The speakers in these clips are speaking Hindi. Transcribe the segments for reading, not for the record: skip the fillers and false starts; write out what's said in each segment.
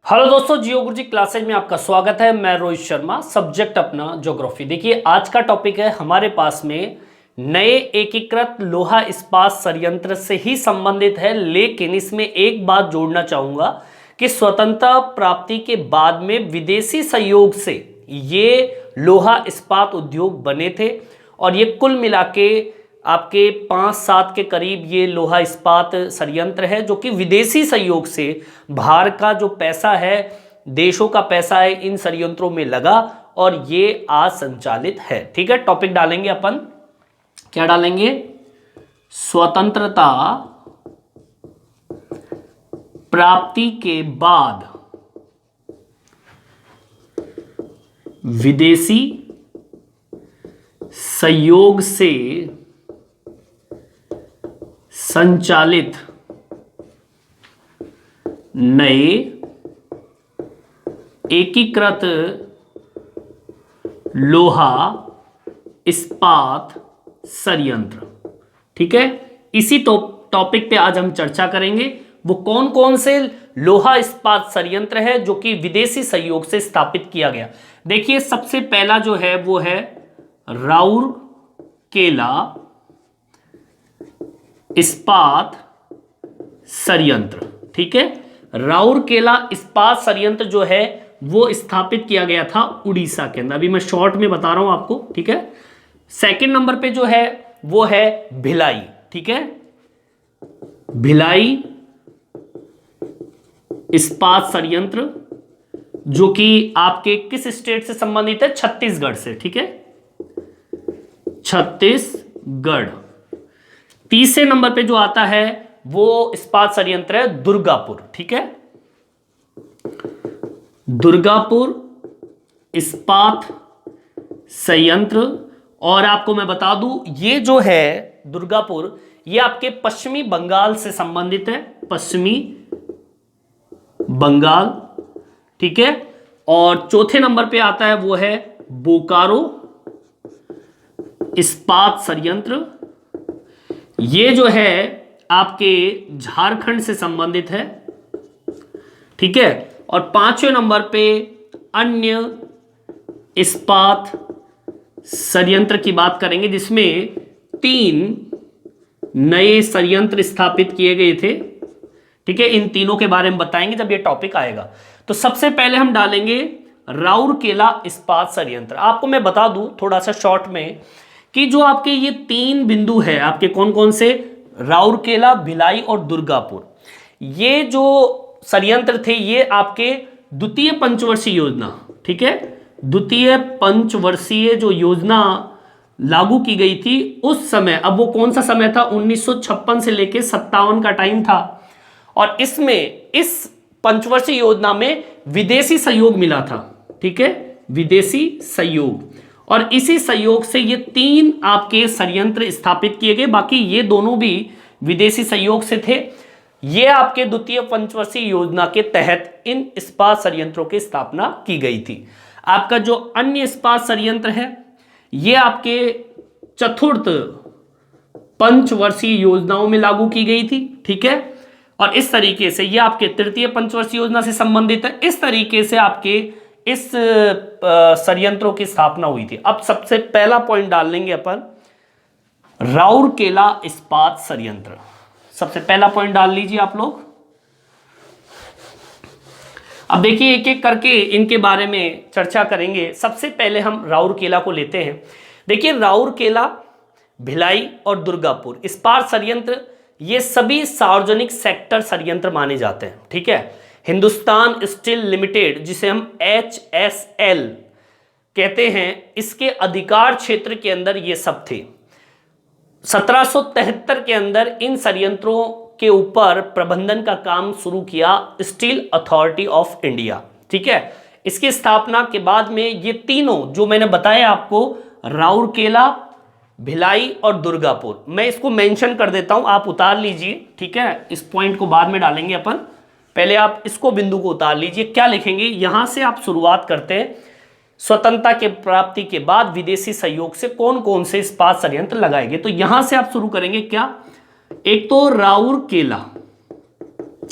हेलो दोस्तों, जियो गुरुजी क्लासेज में आपका स्वागत है। मैं रोहित शर्मा, सब्जेक्ट अपना ज्योग्राफी। देखिए आज का टॉपिक है हमारे पास में नए एकीकृत लोहा इस्पात संयंत्र से ही संबंधित है, लेकिन इसमें एक बात जोड़ना चाहूँगा कि स्वतंत्रता प्राप्ति के बाद में विदेशी सहयोग से ये लोहा इस्पात उद्योग बने थे और ये कुल मिला के आपके 5-7 के करीब ये लोहा इस्पात संयंत्र है जो कि विदेशी सहयोग से बाहर का जो पैसा है, देशों का पैसा है, इन संयंत्रों में लगा और ये आज संचालित है। ठीक है, टॉपिक डालेंगे अपन, क्या डालेंगे? स्वतंत्रता प्राप्ति के बाद विदेशी सहयोग से संचालित नए एकीकृत लोहा इस्पात संयंत्र। ठीक है, इसी टॉपिक पे आज हम चर्चा करेंगे। वो कौन कौन से लोहा इस्पात संयंत्र है जो कि विदेशी सहयोग से स्थापित किया गया। देखिए सबसे पहला जो है वो है राउरकेला इस्पात संयंत्र। ठीक है, राउरकेला इस्पात संयंत्र जो है वो स्थापित किया गया था उड़ीसा के अंदर। अभी मैं शॉर्ट में बता रहा हूं आपको। ठीक है, सेकंड नंबर पे जो है वो है भिलाई। ठीक है, भिलाई इस्पात संयंत्र जो कि आपके किस स्टेट से संबंधित है? छत्तीसगढ़ से। ठीक है, छत्तीसगढ़। तीसरे नंबर पे जो आता है वो इस्पात संयंत्र है दुर्गापुर। ठीक है, दुर्गापुर इस्पात संयंत्र। और आपको मैं बता दूं ये जो है दुर्गापुर, ये आपके पश्चिमी बंगाल से संबंधित है, पश्चिमी बंगाल। ठीक है, और चौथे नंबर पे आता है वो है बोकारो इस्पात संयंत्र। ये जो है आपके झारखंड से संबंधित है। ठीक है, और पांचवें नंबर पे अन्य इस्पात संयंत्र की बात करेंगे जिसमें 3 नए संयंत्र स्थापित किए गए थे। ठीक है, इन तीनों के बारे में बताएंगे जब ये टॉपिक आएगा। तो सबसे पहले हम डालेंगे राउरकेला इस्पात संयंत्र। आपको मैं बता दूं थोड़ा सा शॉर्ट में कि जो आपके ये 3 बिंदु है आपके कौन कौन से, राउरकेला, भिलाई और दुर्गापुर, ये जो संयंत्र थे ये आपके द्वितीय पंचवर्षीय योजना। ठीक है, द्वितीय पंचवर्षीय जो योजना लागू की गई थी उस समय, अब वो कौन सा समय था? 1956 से लेके 57 का टाइम था। और इसमें इस पंचवर्षीय योजना में विदेशी सहयोग मिला था। ठीक है, विदेशी सहयोग, और इसी सहयोग से ये 3 आपके संयंत्र स्थापित किए गए। बाकी ये दोनों भी विदेशी सहयोग से थे। ये आपके द्वितीय पंचवर्षीय योजना के तहत इन इस्पात संयंत्रों की स्थापना की गई थी। आपका जो अन्य इस्पात संयंत्र है ये आपके चतुर्थ पंचवर्षीय योजनाओं में लागू की गई थी। ठीक है, और इस तरीके से ये आपके तृतीय पंचवर्षीय योजना से संबंधित है। इस तरीके से आपके इस संयंत्रों की स्थापना हुई थी। अब सबसे पहला पॉइंट डाल लेंगे अपन राउरकेला इस्पात संयंत्र। सबसे पहला पॉइंट डाल लीजिए आप लोग। अब देखिए एक एक करके इनके बारे में चर्चा करेंगे। सबसे पहले हम राउरकेला को लेते हैं। देखिए राउरकेला, भिलाई और दुर्गापुर इस्पात संयंत्र ये सभी सार्वजनिक सेक्टर संयंत्र माने जाते हैं। ठीक है, हिंदुस्तान स्टील लिमिटेड जिसे हम HSL कहते हैं, इसके अधिकार क्षेत्र के अंदर ये सब थे। 1773 के अंदर इन संयंत्रों के ऊपर प्रबंधन का काम शुरू किया स्टील अथॉरिटी ऑफ इंडिया। ठीक है, इसकी स्थापना के बाद में ये तीनों जो मैंने बताया आपको, राउरकेला, भिलाई और दुर्गापुर, मैं इसको मेंशन कर देता हूं, आप उतार लीजिए। ठीक है, इस पॉइंट को बाद में डालेंगे अपन, पहले आप इसको बिंदु को उतार लीजिए। क्या लिखेंगे? यहां से आप शुरुआत करते हैं। स्वतंत्रता के प्राप्ति के बाद विदेशी सहयोग से कौन कौन से इस्पात संयंत्र लगाए गए, तो यहां से आप शुरू करेंगे। क्या? एक तो राउरकेला,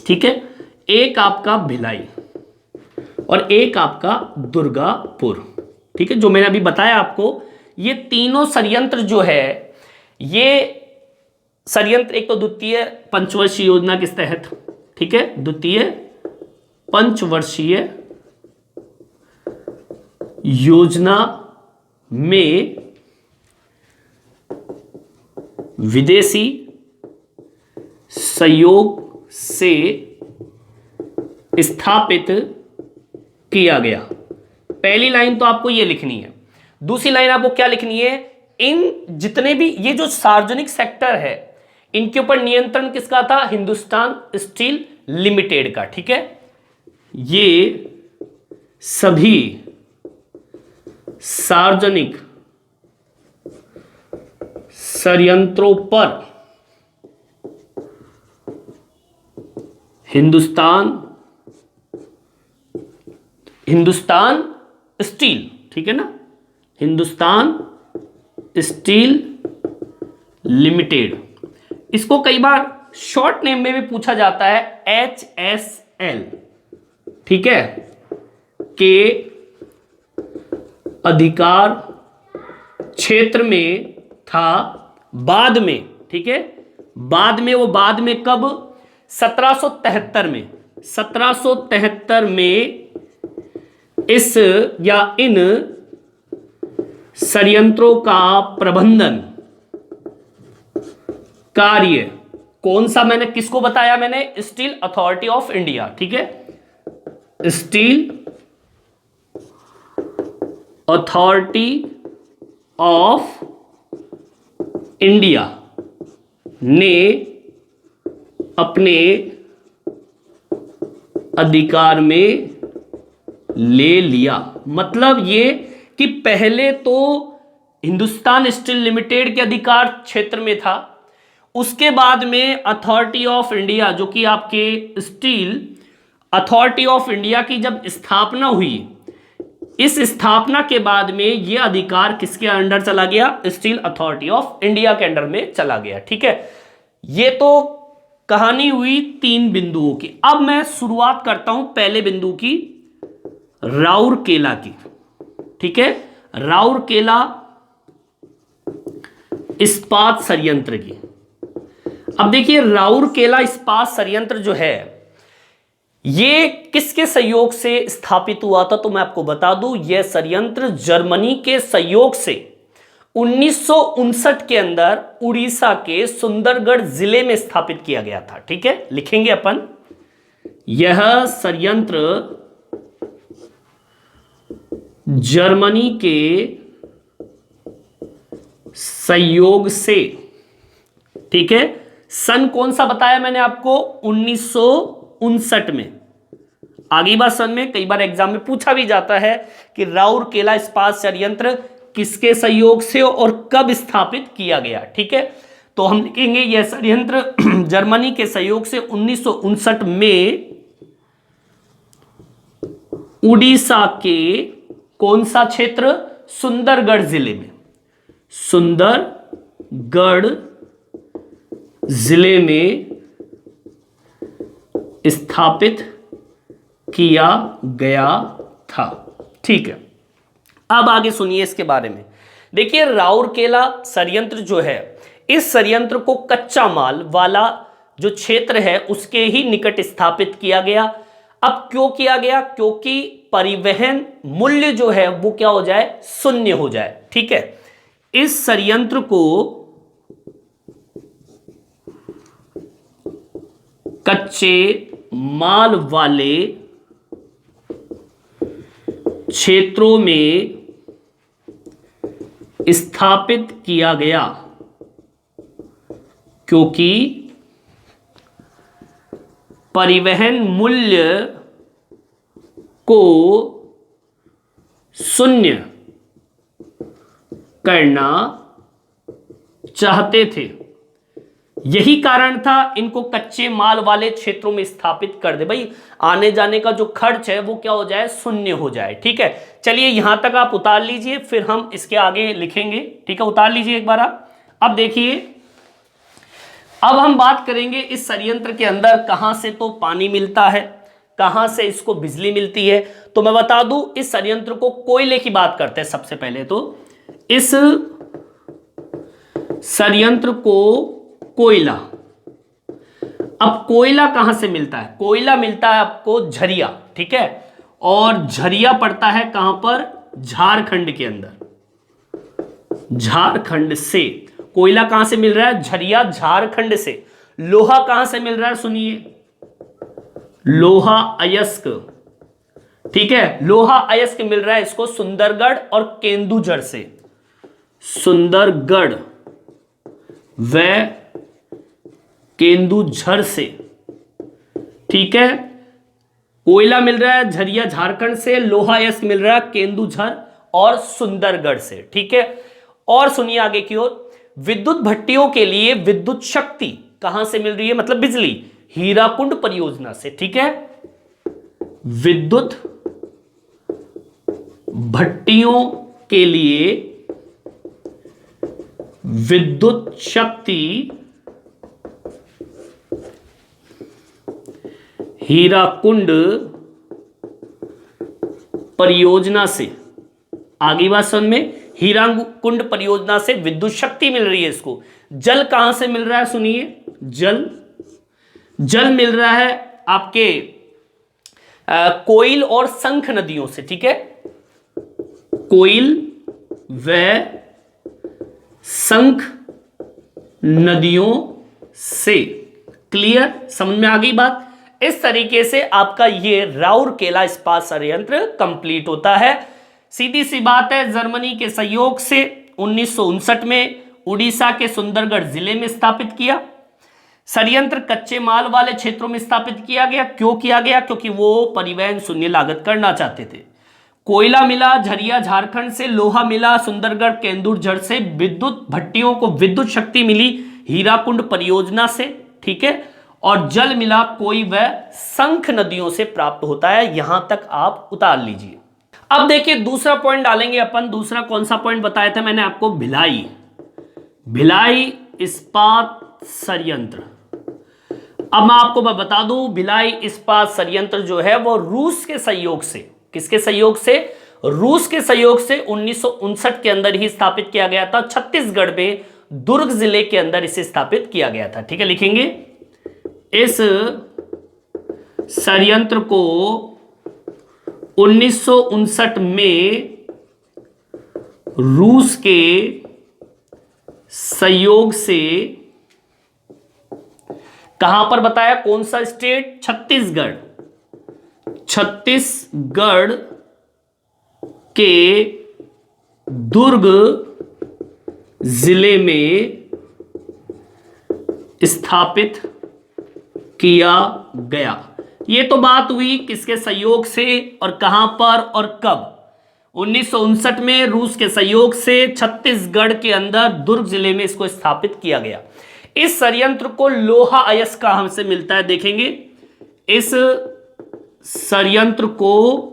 ठीक है, एक आपका भिलाई, और एक आपका दुर्गापुर। ठीक है, जो मैंने अभी बताया आपको, ये तीनों षड्यंत्र जो है, ये षड्यंत्र एक तो द्वितीय पंचवर्षीय योजना के तहत, ठीक है, द्वितीय पंचवर्षीय योजना में विदेशी सहयोग से स्थापित किया गया। पहली लाइन तो आपको ये लिखनी है। दूसरी लाइन आपको क्या लिखनी है, इन जितने भी ये जो सार्वजनिक सेक्टर है, इनके ऊपर नियंत्रण किसका था, हिंदुस्तान स्टील लिमिटेड का। ठीक है, ये सभी सार्वजनिक षड्यंत्रों पर हिंदुस्तान स्टील, ठीक है ना, हिंदुस्तान स्टील लिमिटेड, इसको कई बार शॉर्ट नेम में भी पूछा जाता है HSL, ठीक है, के अधिकार क्षेत्र में था बाद में। ठीक है, बाद में, वो बाद में कब, 1773 में, 1773 में इस या इन षड्यंत्रों का प्रबंधन कार्य कौन सा, मैंने किसको बताया, मैंने स्टील अथॉरिटी ऑफ इंडिया। ठीक है, स्टील अथॉरिटी ऑफ इंडिया ने अपने अधिकार में ले लिया। मतलब ये कि पहले तो हिंदुस्तान स्टील लिमिटेड के अधिकार क्षेत्र में था, उसके बाद में अथॉरिटी ऑफ इंडिया, जो कि आपके स्टील अथॉरिटी ऑफ इंडिया की जब स्थापना हुई, इस स्थापना के बाद में यह अधिकार किसके अंडर चला गया, स्टील अथॉरिटी ऑफ इंडिया के अंडर में चला गया। ठीक है, ये तो कहानी हुई 3 बिंदुओं की। अब मैं शुरुआत करता हूं पहले बिंदु की, राउरकेला की। ठीक है, राउरकेला इस्पात षड्यंत्र की। अब देखिए, राउरकेला इस्पात षड्यंत्र जो है, ये किसके सहयोग से स्थापित हुआ था, तो मैं आपको बता दूं, यह षड्यंत्र जर्मनी के सहयोग से 1959 के अंदर उड़ीसा के सुंदरगढ़ जिले में स्थापित किया गया था। ठीक है, लिखेंगे अपन, यह षड्यंत्र जर्मनी के सहयोग से, ठीक है, सन कौन सा बताया मैंने आपको, 1959 में। आगे बार सन में कई बार एग्जाम में पूछा भी जाता है कि राउरकेला इस्पात षड्यंत्र किसके सहयोग से और कब स्थापित किया गया। ठीक है, तो हम लिखेंगे यह षड्यंत्र जर्मनी के सहयोग से 1959 में उड़ीसा के कौन सा क्षेत्र, सुंदरगढ़ जिले में, सुंदरगढ़ जिले में स्थापित किया गया था। ठीक है, अब आगे सुनिए इसके बारे में। देखिए, राउरकेला षड्यंत्र जो है, इस षड्यंत्र को कच्चा माल वाला जो क्षेत्र है उसके ही निकट स्थापित किया गया। अब क्यों किया गया, क्योंकि परिवहन मूल्य जो है वो क्या हो जाए, शून्य हो जाए। ठीक है, इस षड्यंत्र को कच्चे माल वाले क्षेत्रों में स्थापित किया गया, क्योंकि परिवहन मूल्य को शून्य करना चाहते थे। यही कारण था इनको कच्चे माल वाले क्षेत्रों में स्थापित कर दे, भाई आने जाने का जो खर्च है वो क्या हो जाए, शून्य हो जाए। ठीक है, चलिए यहां तक आप उतार लीजिए, फिर हम इसके आगे लिखेंगे। ठीक है, उतार लीजिए एक बार आप। अब देखिए, अब हम बात करेंगे इस षड्यंत्र के अंदर कहां से तो पानी मिलता है, कहां से इसको बिजली मिलती है? तो मैं बता दूं, इस संयंत्र को कोयले की बात करते हैं सबसे पहले। तो इस संयंत्र को कोयला, अब कोयला कहां से मिलता है? कोयला मिलता है आपको झरिया, ठीक है, और झरिया पड़ता है कहां पर? झारखंड के अंदर। झारखंड से कोयला कहां से मिल रहा है? झरिया, झारखंड से। लोहा कहां से मिल रहा है? सुनिए, लोहा अयस्क, ठीक है, लोहा अयस्क मिल रहा है इसको सुंदरगढ़ और केंदुझर से। सुंदरगढ़ व केंदुझर से, ठीक है। कोयला मिल रहा है झरिया झारखंड से, लोहा अयस्क मिल रहा है केंदुझर और सुंदरगढ़ से, ठीक है। और सुनिए आगे की ओर, विद्युत भट्टियों के लिए विद्युत शक्ति कहां से मिल रही है? मतलब बिजली, हीराकुंड परियोजना से, ठीक है। विद्युत भट्टियों के लिए विद्युत शक्ति हीराकुंड परियोजना से। आगे बात समझ में, हीराकुंड परियोजना से विद्युत शक्ति मिल रही है इसको। जल कहां से मिल रहा है? सुनिए, जल मिल रहा है आपके कोइल और शंख नदियों से, ठीक है। कोइल व शंख नदियों से। क्लियर, समझ में आ गई बात? इस तरीके से आपका ये राउरकेला इस्पात संयंत्र कंप्लीट होता है। सीधी सी बात है, जर्मनी के सहयोग से 1959 में उड़ीसा के सुंदरगढ़ जिले में स्थापित किया। संयंत्र कच्चे माल वाले क्षेत्रों में स्थापित किया गया। क्यों किया गया? क्योंकि वो परिवहन शून्य लागत करना चाहते थे। कोयला मिला झरिया झारखंड से, लोहा मिला सुंदरगढ़ केंदुझर से, विद्युत भट्टियों को विद्युत शक्ति मिली हीराकुंड परियोजना से, ठीक है, और जल मिला कोई व शंख नदियों से प्राप्त होता है। यहां तक आप उतार लीजिए। अब देखिए दूसरा पॉइंट डालेंगे अपन। दूसरा कौन सा पॉइंट बताया था मैंने आपको? भिलाई इस्पात संयंत्र। अब मैं आपको बता दूं, भिलाई इस्पात संयंत्र जो है वो रूस के सहयोग से, किसके सहयोग से? रूस के सहयोग से 1959 के अंदर ही स्थापित किया गया था। छत्तीसगढ़ में दुर्ग जिले के अंदर इसे स्थापित किया गया था, ठीक है। लिखेंगे, इस संयंत्र को 1959 में रूस के सहयोग से, कहां पर बताया? कौन सा स्टेट? छत्तीसगढ़। छत्तीसगढ़ के दुर्ग जिले में स्थापित किया गया। ये तो बात हुई किसके सहयोग से और कहां पर और कब? 1959 में रूस के सहयोग से छत्तीसगढ़ के अंदर दुर्ग जिले में इसको स्थापित किया गया। इस संयंत्र को लोहा अयस्क कहां से मिलता है? देखेंगे, इस संयंत्र को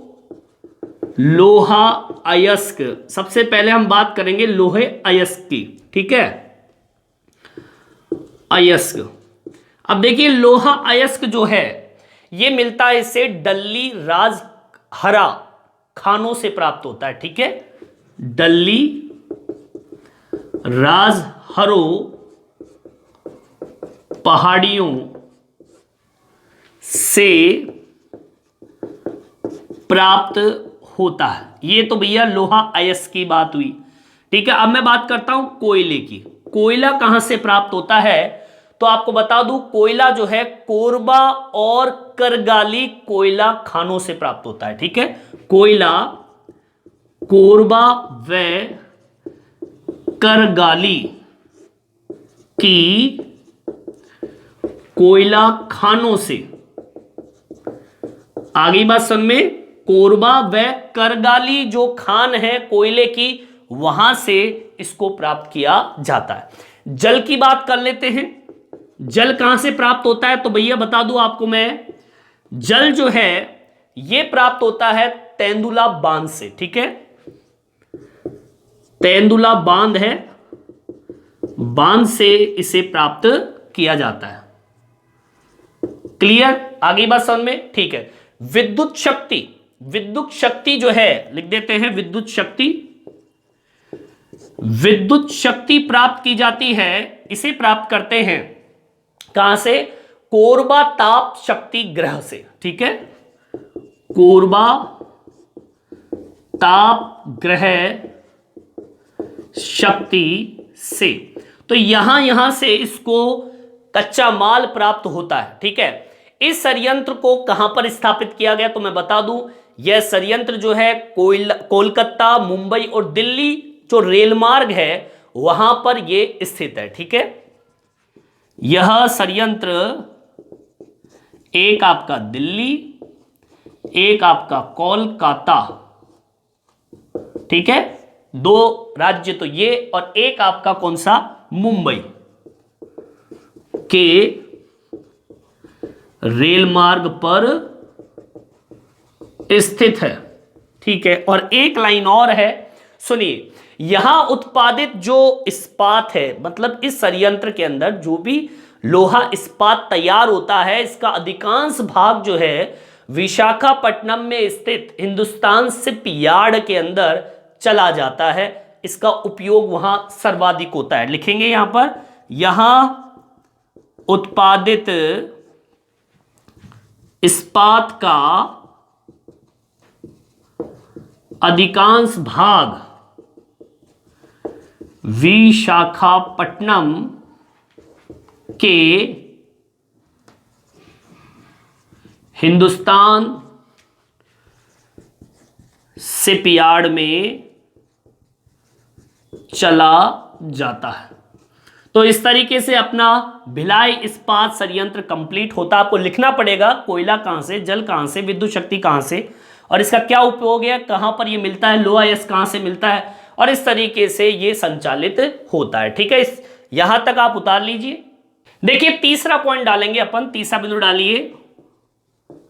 लोहा अयस्क, सबसे पहले हम बात करेंगे लोहे अयस्क की, ठीक है, अयस्क। अब देखिए लोहा अयस्क जो है ये मिलता है इसे डल्ली राजहरा खानों से प्राप्त होता है, ठीक है। डल्ली राजहरो पहाड़ियों से प्राप्त होता है। ये तो भैया लोहा अयस्क की बात हुई, ठीक है। अब मैं बात करता हूं कोयले की। कोयला कहां से प्राप्त होता है? तो आपको बता दूं, कोयला जो है कोरबा और करगाली कोयला खानों से प्राप्त होता है, ठीक है। कोयला कोरबा व करगाली की कोयला खानों से। आगे बात सुन में, कोरबा व करगाली जो खान है कोयले की, वहां से इसको प्राप्त किया जाता है। जल की बात कर लेते हैं। जल कहां से प्राप्त होता है? तो भैया बता दूं आपको मैं, जल जो है यह प्राप्त होता है तेंदुला बांध से, ठीक है। तेंदुला बांध है, बांध से इसे प्राप्त किया जाता है। क्लियर? आगे बात समझ में, ठीक है। विद्युत शक्ति, विद्युत शक्ति जो है लिख देते हैं विद्युत शक्ति, विद्युत शक्ति प्राप्त की जाती है, इसे प्राप्त करते हैं कहां से? कोरबा ताप शक्ति ग्रह से। ठीक है, कोरबा ताप ग्रह शक्ति से। तो यहां से इसको कच्चा माल प्राप्त होता है। ठीक है, इस संयंत्र को कहां पर स्थापित किया गया तो मैं बता दूं, यह संयंत्र जो है कोलकाता, मुंबई और दिल्ली जो रेल मार्ग है वहां पर यह स्थित है। ठीक है, यह संयंत्र एक आपका दिल्ली, एक आपका कोलकाता, ठीक है, दो राज्य तो ये, और एक आपका कौन सा? मुंबई के रेल मार्ग पर स्थित है। ठीक है, और एक लाइन और है, सुनिए, यहां उत्पादित जो इस्पात है, मतलब इस संयंत्र के अंदर जो भी लोहा इस्पात तैयार होता है, इसका अधिकांश भाग जो है विशाखापट्टनम में स्थित हिंदुस्तान शिप यार्ड के अंदर चला जाता है। इसका उपयोग वहां सर्वाधिक होता है। लिखेंगे यहां पर, यहां उत्पादित इस्पात का अधिकांश भाग विशाखापट्टनम के हिंदुस्तान शिपयार्ड में चला जाता है। तो इस तरीके से अपना भिलाई इस्पात संयंत्र कंप्लीट होता। आपको लिखना पड़ेगा कोयला कहां से, जल कहां से, विद्युत शक्ति कहां से, और इसका क्या उपयोग है, कहां पर यह मिलता है, लोहा यस कहां से मिलता है, और इस तरीके से यह संचालित होता है। ठीक है, यहां तक आप उतार लीजिए। देखिए तीसरा पॉइंट डालेंगे अपन, तीसरा बिंदु डालिए,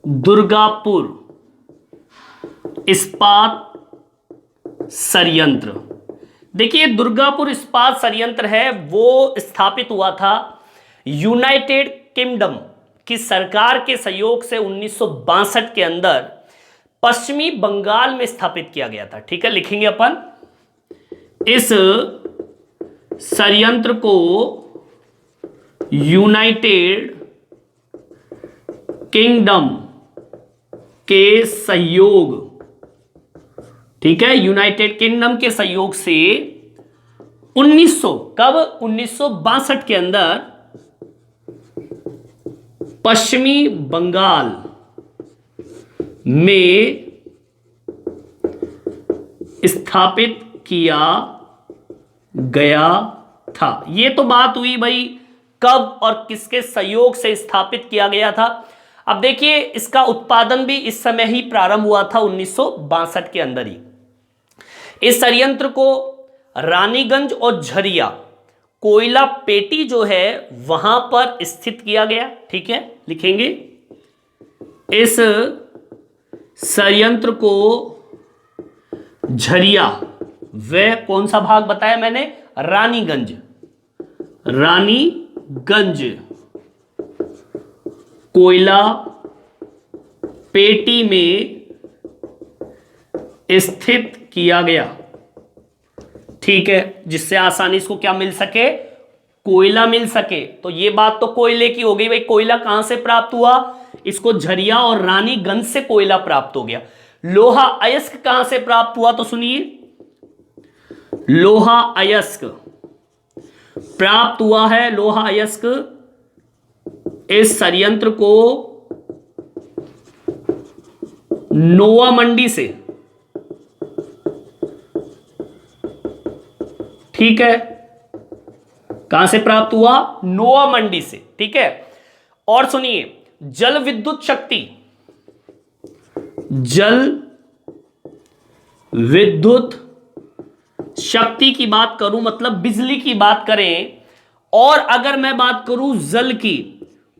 दुर्गापुर इस्पात संयंत्र। देखिए दुर्गापुर इस्पात संयंत्र है वो स्थापित हुआ था यूनाइटेड किंगडम की सरकार के सहयोग से 1962 के अंदर पश्चिमी बंगाल में स्थापित किया गया था। ठीक है, लिखेंगे अपन, इस संयंत्र को यूनाइटेड किंगडम के सहयोग, ठीक है, यूनाइटेड किंगडम के सहयोग से 1962 के अंदर पश्चिमी बंगाल में स्थापित किया गया था। यह तो बात हुई भाई कब और किसके सहयोग से स्थापित किया गया था। अब देखिए इसका उत्पादन भी इस समय ही प्रारंभ हुआ था 1962 के अंदर ही। इस संयंत्र को रानीगंज और झरिया कोयला पेटी जो है वहां पर स्थित किया गया। ठीक है, लिखेंगे, इस संयंत्र को झरिया, वह कौन सा भाग बताया मैंने, रानीगंज, रानीगंज कोयला पेटी में स्थित किया गया। ठीक है, जिससे आसानी इसको क्या मिल सके, कोयला मिल सके। तो ये बात तो कोयले की हो गई भाई, कोयला कहां से प्राप्त हुआ, इसको झरिया और रानीगंज से कोयला प्राप्त हो गया। लोहा अयस्क कहां से प्राप्त हुआ तो सुनिए, लोहा अयस्क प्राप्त हुआ है, लोहा अयस्क इस संयंत्र को नोआ मंडी से, ठीक है, कहां से प्राप्त हुआ, नोआ मंडी से। ठीक है, और सुनिए, जल विद्युत शक्ति, जल विद्युत शक्ति की बात करूं, मतलब बिजली की बात करें, और अगर मैं बात करूं जल की,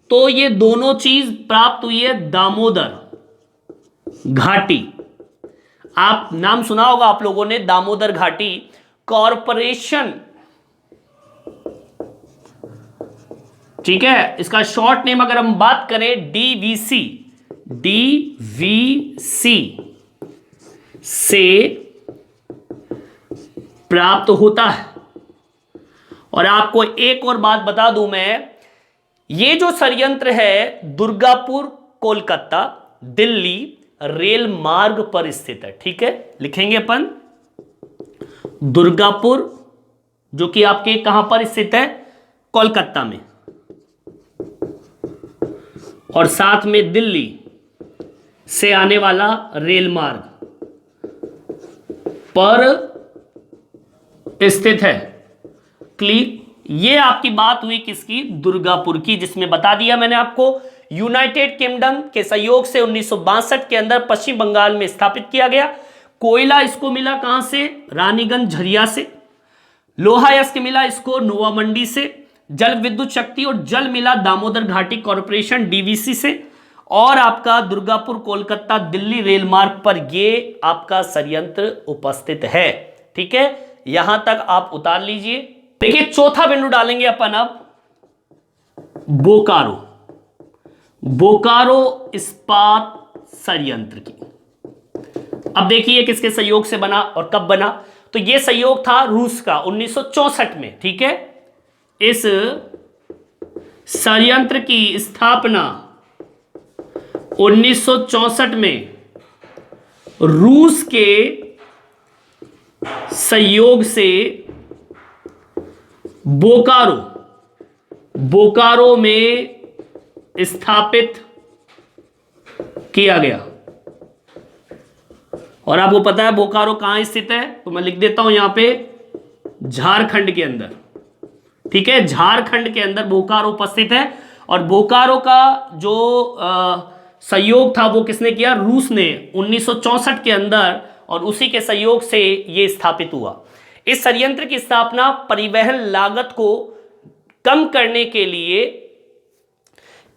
तो ये दोनों चीज प्राप्त हुई है दामोदर घाटी। आप नाम सुना होगा आप लोगों ने, दामोदर घाटी कॉरपोरेशन, ठीक है, इसका शॉर्ट नेम अगर हम बात करें डीवीसी, डीवीसी से प्राप्त होता है। और आपको एक और बात बता दूं मैं, ये जो षड्यंत्र है दुर्गापुर कोलकाता दिल्ली रेल मार्ग पर स्थित है। ठीक है, लिखेंगे अपन दुर्गापुर, जो कि आपके कहां पर स्थित है, कोलकाता में, और साथ में दिल्ली से आने वाला रेल मार्ग पर स्थित है। क्लिक, ये आपकी बात हुई किसकी, दुर्गापुर की, जिसमें बता दिया मैंने आपको यूनाइटेड किंगडम के सहयोग से 1962 के अंदर पश्चिम बंगाल में स्थापित किया गया। कोयला इसको मिला कहां से, रानीगंज झरिया से। लोहा यस्क मिला इसको नोवा मंडी से। जल विद्युत शक्ति और जल मिला दामोदर घाटी कॉरपोरेशन डीवीसी से। और आपका दुर्गापुर कोलकाता दिल्ली रेल मार्ग पर ये आपका षड्यंत्र उपस्थित है। ठीक है, यहां तक आप उतार लीजिए। देखिए चौथा बिंदु डालेंगे अपन अब, बोकारो, बोकारो इस्पात षड्यंत्र की। अब देखिए किसके सहयोग से बना और कब बना, तो यह सहयोग था रूस का 1964 में। ठीक है, इस षड्यंत्र की स्थापना 1964 में रूस के सहयोग से बोकारो, बोकारो में स्थापित किया गया। और आपको पता है बोकारो कहां स्थित है, तो मैं लिख देता हूं यहां पे, झारखंड के अंदर। ठीक है, झारखंड के अंदर बोकारो उपस्थित है। और बोकारो का जो सहयोग था वो किसने किया, रूस ने 1964 के अंदर, और उसी के सहयोग से ये स्थापित हुआ। इस षड्यंत्र की स्थापना परिवहन लागत को कम करने के लिए,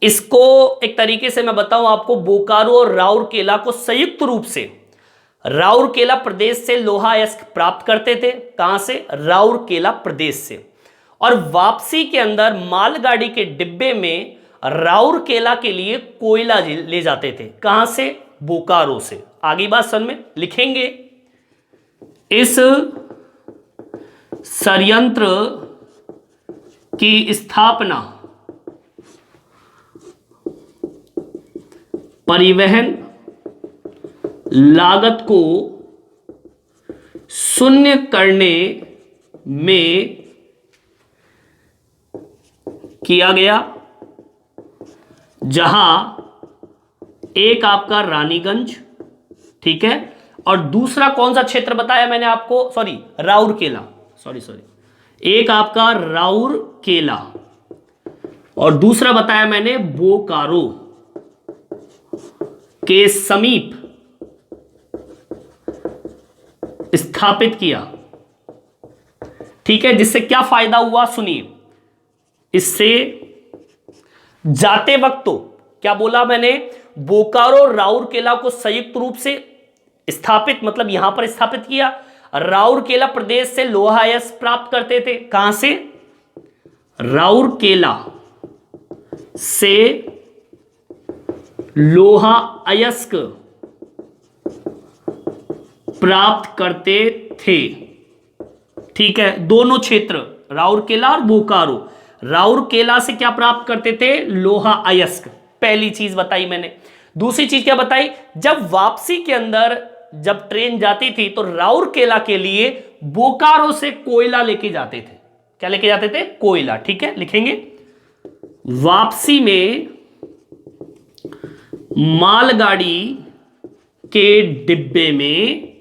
इसको एक तरीके से मैं बताऊं आपको, बोकारो और राउरकेला को संयुक्त रूप से, राउरकेला प्रदेश से लोहा अयस्क प्राप्त करते थे। कहां से, राउरकेला प्रदेश से। और वापसी के अंदर मालगाड़ी के डिब्बे में राउरकेला के लिए कोयला ले जाते थे। कहां से, बोकारो से। आगे बात समझ में, लिखेंगे इस षड्यंत्र की स्थापना परिवहन लागत को शून्य करने में किया गया, जहां एक आपका रानीगंज, ठीक है, और दूसरा कौन सा क्षेत्र बताया मैंने आपको, सॉरी राउरकेला, सॉरी एक आपका राउरकेला, और दूसरा बताया मैंने बोकारो के समीप स्थापित किया। ठीक है, जिससे क्या फायदा हुआ सुनिए। इससे जाते वक्त, तो क्या बोला मैंने, बोकारो राउरकेला को संयुक्त रूप से स्थापित, मतलब यहां पर स्थापित किया। राउरकेला प्रदेश से लोहा अयस्क प्राप्त करते थे। कहां से, राउरकेला से लोहा अयस्क प्राप्त करते थे। ठीक है, दोनों क्षेत्र राउरकेला और बोकारो, राउरकेला से क्या प्राप्त करते थे, लोहा अयस्क। पहली चीज बताई मैंने। दूसरी चीज क्या बताई, जब वापसी के अंदर जब ट्रेन जाती थी तो राउरकेला के लिए बोकारो से कोयला लेके जाते थे। क्या लेके जाते थे, कोयला। ठीक है, लिखेंगे वापसी में मालगाड़ी के डिब्बे में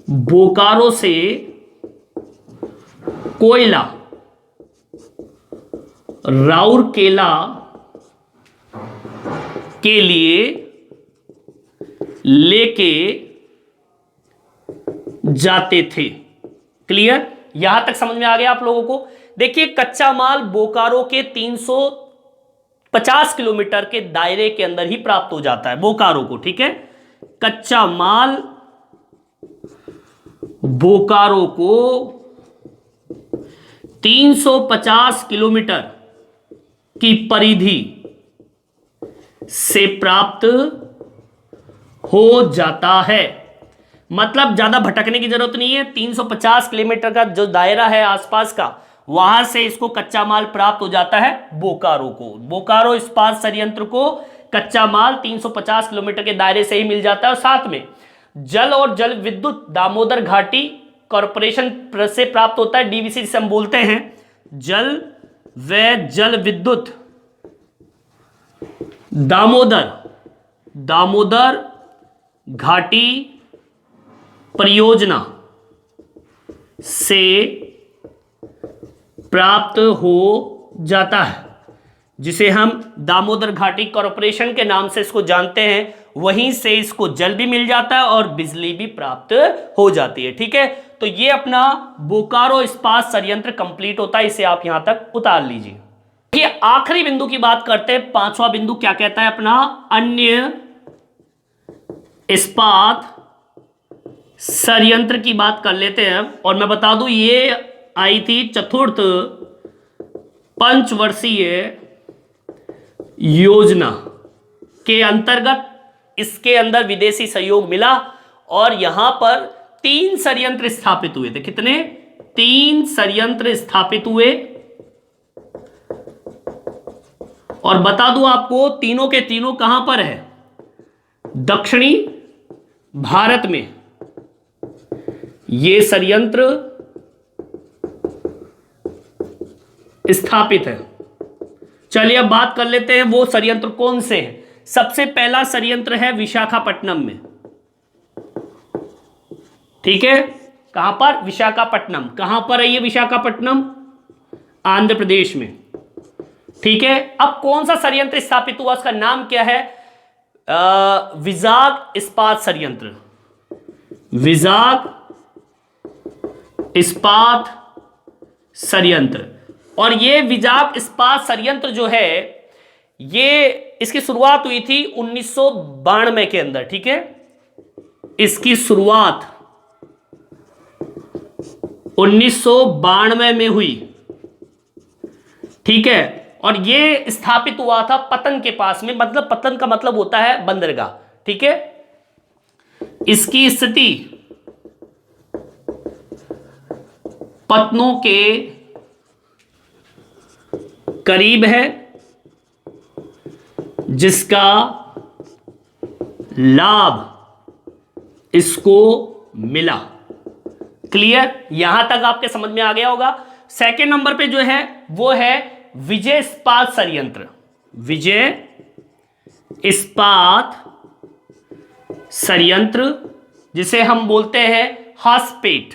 बोकारो से कोयला राउरकेला के लिए लेके जाते थे। क्लियर, यहां तक समझ में आ गया आप लोगों को। देखिए कच्चा माल बोकारो के 350 किलोमीटर के दायरे के अंदर ही प्राप्त हो जाता है बोकारो को। ठीक है, कच्चा माल बोकारो को 350 किलोमीटर की परिधि से प्राप्त हो जाता है। मतलब ज्यादा भटकने की जरूरत नहीं है। 350 किलोमीटर का जो दायरा है आसपास का, वहां से इसको कच्चा माल प्राप्त हो जाता है बोकारो को। बोकारो इस्पात संयंत्र को कच्चा माल 350 किलोमीटर के दायरे से ही मिल जाता है। और साथ में जल और जल विद्युत दामोदर घाटी कॉरपोरेशन से प्राप्त होता है, डीवीसी जिसे हम बोलते हैं। जल व जल विद्युत दामोदर घाटी परियोजना से प्राप्त हो जाता है, जिसे हम दामोदर घाटी कॉरपोरेशन के नाम से इसको जानते हैं। वहीं से इसको जल भी मिल जाता है और बिजली भी प्राप्त हो जाती है। ठीक है, तो ये अपना बोकारो इस्पात संयंत्र कंप्लीट होता है। इसे आप यहां तक उतार लीजिए। ये आखिरी बिंदु की बात करते हैं। पांचवा बिंदु क्या कहता है अपना? अन्य इस्पात संयंत्र की बात कर लेते हैं। और मैं बता दूं, ये आई थी चतुर्थ पंचवर्षीय योजना के अंतर्गत। इसके अंदर विदेशी सहयोग मिला और यहां पर 3 संयंत्र स्थापित हुए थे। कितने? 3 संयंत्र स्थापित हुए। और बता दूं आपको, तीनों के तीनों कहां पर है? दक्षिणी भारत में ये संयंत्र स्थापित है। चलिए अब बात कर लेते हैं वो संयंत्र कौन से हैं। सबसे पहला संयंत्र है विशाखापट्टनम में। ठीक है, कहां पर? विशाखापट्टनम। कहां पर है ये विशाखापट्टनम? आंध्र प्रदेश में। ठीक है, अब कौन सा संयंत्र स्थापित हुआ? उसका नाम क्या है? विजाग इस्पात संयंत्र। विजाग इस्पात संयंत्र। और ये विजाग इस्पात संयंत्र जो है, ये इसकी शुरुआत हुई थी 1992 के अंदर। ठीक है, इसकी शुरुआत 1992 में हुई। ठीक है, और ये स्थापित हुआ था पतन के पास में। मतलब पतन का मतलब होता है बंदरगाह। ठीक है, इसकी स्थिति पतनों के करीब है, जिसका लाभ इसको मिला। क्लियर? यहां तक आपके समझ में आ गया होगा। सेकंड नंबर पे जो है वो है विजय इस्पात संयंत्र। विजय इस्पात संयंत्र, जिसे हम बोलते हैं हॉसपेट।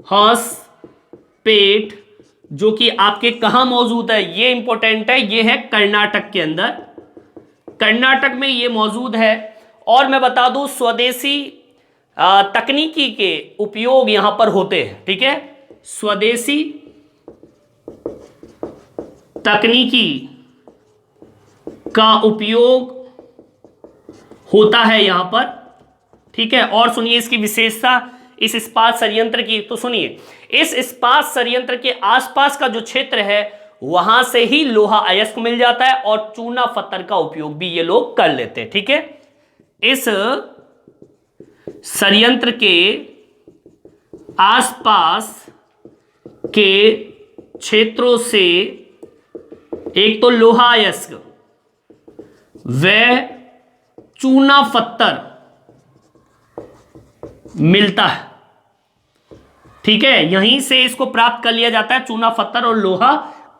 हॉसपेट, जो कि आपके कहां मौजूद है? ये इंपॉर्टेंट है। ये है कर्नाटक के अंदर। कर्नाटक में ये मौजूद है। और मैं बता दूं, स्वदेशी तकनीकी के उपयोग यहां पर होते हैं। ठीक है, स्वदेशी तकनीकी का उपयोग होता है यहां पर। ठीक है, और सुनिए इसकी विशेषता इस इस्पात संयंत्र की। तो सुनिए, इस इस्पात संयंत्र के आसपास का जो क्षेत्र है, वहां से ही लोहा अयस्क मिल जाता है और चूना पत्थर का उपयोग भी ये लोग कर लेते हैं। ठीक है, इस संयंत्र के आसपास के क्षेत्रों से एक तो लोहा अयस्क व चूना पत्थर मिलता है। ठीक है, यहीं से इसको प्राप्त कर लिया जाता है, चूना पत्थर और लोहा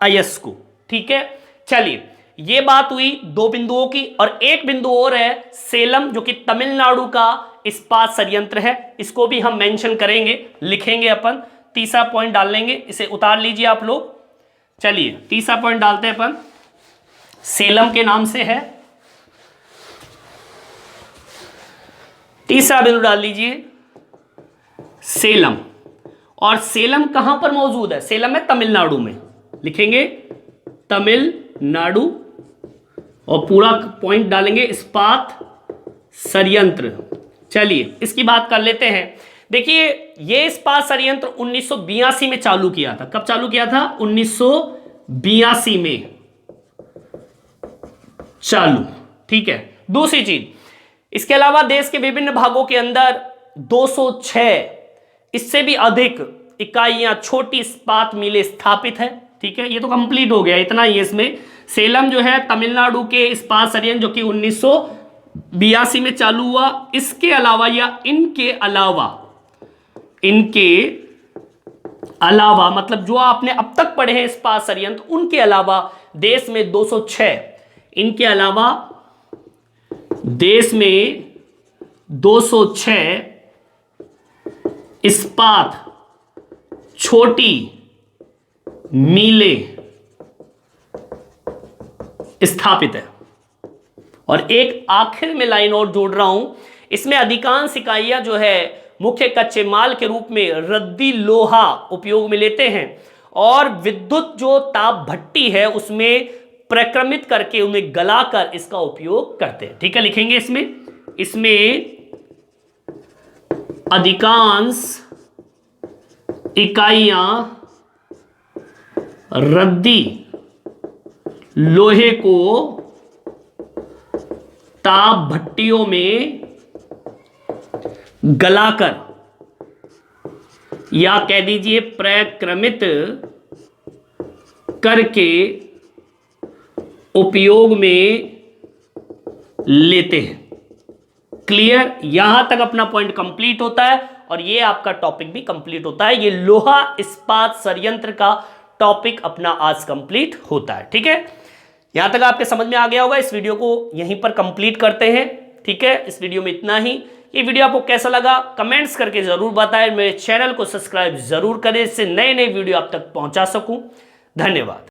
अयस्क को। ठीक है, चलिए ये बात हुई 2 बिंदुओं की। और एक बिंदु और है सेलम, जो कि तमिलनाडु का इस्पात संयंत्र है। इसको भी हम मेंशन करेंगे, लिखेंगे अपन। तीसरा पॉइंट डाल लेंगे, इसे उतार लीजिए आप लोग। चलिए तीसरा पॉइंट डालते हैं अपन, सेलम के नाम से है। तीसरा बिंदु डाल लीजिए सेलम। और सेलम कहां पर मौजूद है? सेलम है तमिलनाडु में। लिखेंगे तमिलनाडु और पूरा पॉइंट डालेंगे इस्पात संयंत्र। चलिए इसकी बात कर लेते हैं। देखिए, ये इस्पात संयंत्र 1982 में चालू किया था। कब चालू किया था? 1982 में चालू। ठीक है। दूसरी चीज, इसके अलावा देश के विभिन्न भागों के अंदर 206 इससे भी अधिक इकाइयां छोटी इस्पात मिलें स्थापित है। ठीक है, ये तो कंप्लीट हो गया, इतना ही है इसमें। सेलम जो है तमिलनाडु के इस्पात संयंत्र जो कि 1982 में चालू हुआ। इसके अलावा या इनके अलावा मतलब जो आपने अब तक पढ़े हैं इस्पात संयंत्र, उनके अलावा देश में 206, इनके अलावा देश में 206 इस्पात छोटी मिलें स्थापित है। और एक आखिर में लाइन और जोड़ रहा हूं, इसमें अधिकांश इकाइयां जो है मुख्य कच्चे माल के रूप में रद्दी लोहा उपयोग में लेते हैं और विद्युत जो ताप भट्टी है उसमें प्रक्रमित करके उन्हें गलाकर इसका उपयोग करते हैं। ठीक है, लिखेंगे इसमें अधिकांश इकाइयां रद्दी लोहे को ताप भट्टियों में गलाकर या कह दीजिए प्रक्रमित करके उपयोग में लेते हैं। क्लियर? यहां तक अपना पॉइंट कंप्लीट होता है और ये आपका टॉपिक भी कंप्लीट होता है। ये लोहा इस्पात संयंत्र का टॉपिक अपना आज कंप्लीट होता है। ठीक है, यहां तक आपके समझ में आ गया होगा। इस वीडियो को यहीं पर कंप्लीट करते हैं। ठीक है, इस वीडियो में इतना ही। ये वीडियो आपको कैसा लगा कमेंट्स करके जरूर बताएं। मेरे चैनल को सब्सक्राइब जरूर करें, इससे नए नए वीडियो आप तक पहुंचा सकूं। धन्यवाद।